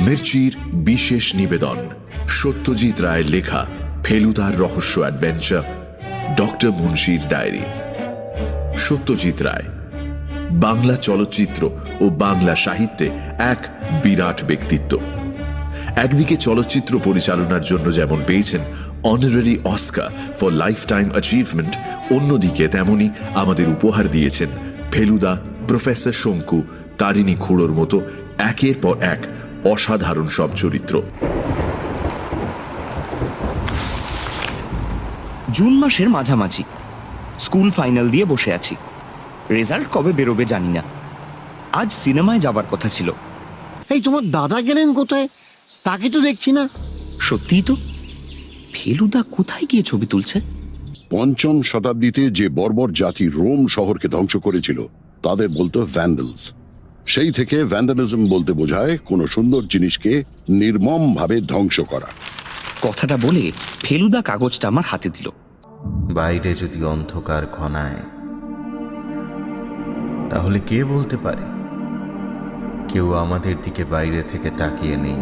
মির্চির বিশেষ নিবেদন, সত্যজিৎ রায়ের লেখা ফেলুদার রহস্য adventure, doctor মুন্সির diary. Satyajit Ray Bangla চলচ্চিত্র ও বাংলা সাহিত্যে এক বিরাট ব্যক্তিত্ব। একদিকে চলচ্চিত্র পরিচালনার জন্য যেমন পেয়েছেন honorary Oscar for life time achievement, অন্যদিকে তেমনি আমাদের উপহার দিয়েছেন ফেলুদা, প্রফেসর শঙ্কু, তারিণী খুড়োর মতো একের পর এক অসাধারণ সব চরিত্র। জুন মাসের মাঝামাঝি, স্কুল ফাইনাল দিয়ে বসে আছি। রেজাল্ট কবে বেরোবে জানি না। আজ সিনেমায় যাবার কথা ছিল। এই তোমার দাদা গেলেন কোথায়? তাকে তো দেখছি না। সত্যিই তো, ফেলুদা কোথায় গিয়ে ছবি তুলছে? পঞ্চম শতাব্দীতে যে বর্বর জাতি রোম শহরকে ধ্বংস করেছিল তাদের বলতো ভ্যান্ডেলস। সেই থেকে ভ্যান্ডালিজম বলতে বোঝায় কোনো সুন্দর জিনিসকে নির্মমভাবে ধ্বংস করা। কথাটা বলে ফেলুদা কাগজটা আমার হাতে দিল। বাইরে যদি অন্ধকার ঘনায়, তাহলে কে বলতে পারে কেউ আমাদের দিকে বাইরে থেকে তাকিয়ে নেই?